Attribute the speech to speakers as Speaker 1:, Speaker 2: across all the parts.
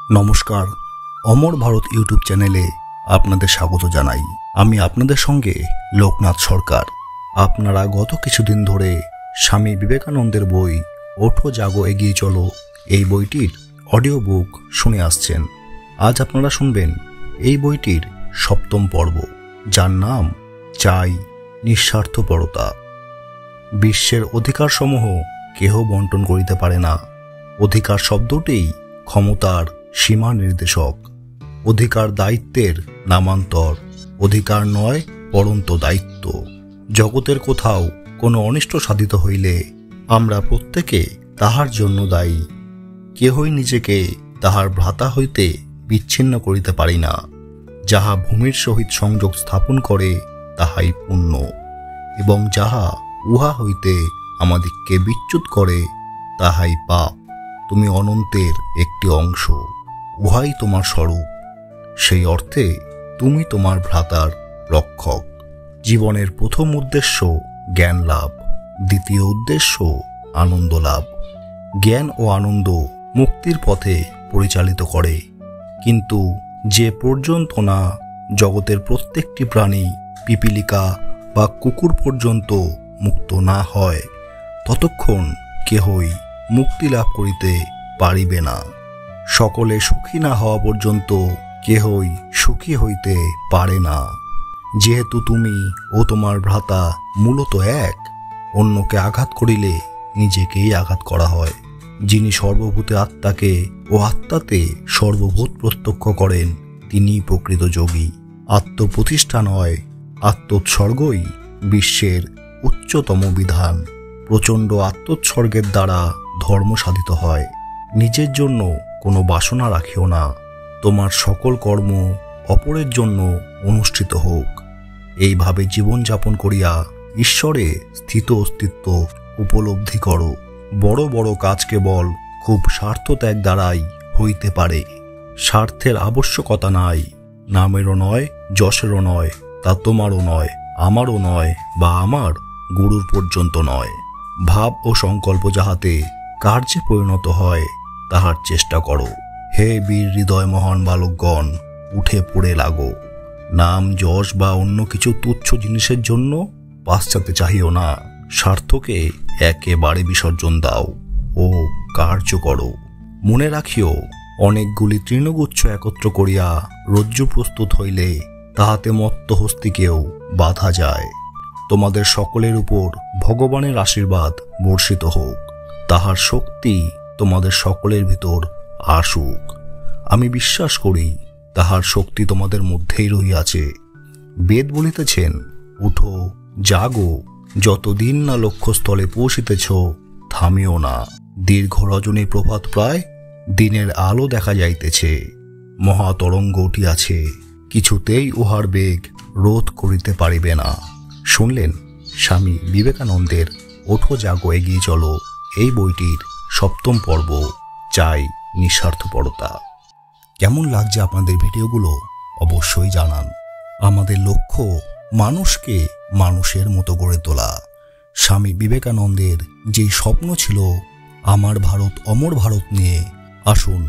Speaker 1: নমস্কার, অমর ভারত ইউটিউব চ্যানেলে আপনাদের স্বাগত জানাই। আমি আপনাদের সঙ্গে লোকনাথ সরকার। আপনারা গত কিছুদিন ধরে স্বামী বিবেকানন্দের বই ওঠো জাগো এগিয়ে চলো এই বইটির অডিও বুক শুনে আসছেন। আজ আপনারা শুনবেন এই বইটির ৭ম পর্ব, যার নাম চাই নিঃস্বার্থপরতা। বিশ্বের অধিকারসমূহ কেহ বন্টন করিতে পারে না। অধিকার শব্দটিই ক্ষমতার সীমা নির্দেশক। অধিকার দায়িত্বের নামান্তর। অধিকার নয় পরন্ত দায়িত্ব। জগতের কোথাও কোনো অনিষ্ট সাধিত হইলে আমরা প্রত্যেকে তাহার জন্য দায়ী। কেহই নিজেকে তাহার ভ্রাতা হইতে বিচ্ছিন্ন করিতে পারি না। যাহা ভূমির সহিত সংযোগ স্থাপন করে তাহাই পুণ্য, এবং যাহা উহা হইতে আমাদিগকে বিচ্যুত করে তাহাই পাপ। তুমি অনন্তের একটি অংশ, উহাই তোমার স্বরূপ। সেই অর্থে তুমি তোমার ভ্রাতার রক্ষক। জীবনের প্রথম উদ্দেশ্য জ্ঞান লাভ, দ্বিতীয় উদ্দেশ্য আনন্দ লাভ। জ্ঞান ও আনন্দ মুক্তির পথে পরিচালিত করে, কিন্তু যে পর্যন্ত না জগতের প্রত্যেকটি প্রাণী, পিপীলিকা বা কুকুর পর্যন্ত মুক্ত না হয়, ততক্ষণ কেহই মুক্তি লাভ করিতে পারিবে না। সকলে সুখী না হওয়া পর্যন্ত কেহই সুখী হইতে পারে না। যেহেতু তুমি ও তোমার ভ্রাতা মূলত এক, অন্যকে আঘাত করিলে নিজেকেই আঘাত করা হয়। যিনি সর্বভূতে আত্মাকে ও আত্মাতে সর্বভূত প্রত্যক্ষ করেন, তিনিই প্রকৃত যোগী। আত্মপ্রতিষ্ঠা নয়, আত্মোৎসর্গই বিশ্বের উচ্চতম বিধান। প্রচণ্ড আত্মোৎসর্গের দ্বারা ধর্ম সাধিত হয়। নিজের জন্য কোনো বাসনা রাখিও না। তোমার সকল কর্ম অপরের জন্য অনুষ্ঠিত হোক। এইভাবে জীবনযাপন করিয়া ঈশ্বরে স্থিত অস্তিত্ব উপলব্ধি করো। বড় বড় কাজ কেবল খুব স্বার্থত্যাগ দ্বারাই হইতে পারে। স্বার্থের আবশ্যকতা নাই। নামেরও নয়, যশেরও নয়, তা তোমারও নয়, আমারও নয়, বা আমার গুরুর পর্যন্ত নয়। ভাব ও সংকল্প যাহাতে কার্যে পরিণত হয় তাহার চেষ্টা করো। হে বীর হৃদয় মহান বালকগণ, উঠে পড়ে লাগো। নাম, যশ বা অন্য কিছু তুচ্ছ জিনিসের জন্য পাশ্চাত্যে চাহিও না। স্বার্থকে একেবারে বিসর্জন দাও ও কার্য করো। মনে রাখিও, অনেকগুলি তৃণগুচ্ছ একত্র করিয়া রজ্জু প্রস্তুত হইলে তাহাতে মত্ত হস্তিকেও বাধা যায়। তোমাদের সকলের উপর ভগবানের আশীর্বাদ বর্ষিত হোক। তাহার শক্তি তোমাদের সকলের ভিতর আসুক। আমি বিশ্বাস করি তাহার শক্তি তোমাদের মধ্যেই রহিয়াছে। বেদ বলিতেছেন, উঠো জাগো, যতদিন না লক্ষ্যস্থলে পৌঁছিতেছ থামিও না। দীর্ঘ রজনী প্রভাত প্রায়, দিনের আলো দেখা যাইতেছে। মহাতরঙ্গ উঠিয়াছে, কিছুতেই উহার বেগ রোধ করিতে পারিবে না। শুনলেন স্বামী বিবেকানন্দের ওঠো জাগো এগিয়ে চলো এই বইটির ৭ম পর্ব, চাই নিঃস্বার্থপরতা। কেমন লাগছে আপনাদের ভিডিওগুলো অবশ্যই জানান। আমাদের লক্ষ্য মানুষকে মানুষের মতো গড়ে তোলা। স্বামী বিবেকানন্দের যেই স্বপ্ন ছিল আমার ভারত অমর ভারত নিয়ে, আসুন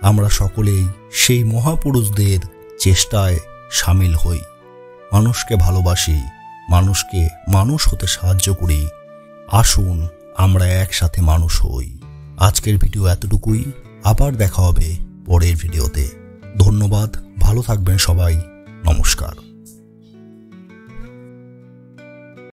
Speaker 1: আমরা সকলেই সেই মহাপুরুষদের চেষ্টায় সামিল হই। মানুষকে ভালোবাসি, মানুষকে মানুষ হতে সাহায্য করি। আসুন আমরা একসাথে মানুষ হই। আজকের ভিডিও এতটুকুই। আবার দেখা হবে পরের ভিডিওতে। ধন্যবাদ, ভালো থাকবেন সবাই। নমস্কার।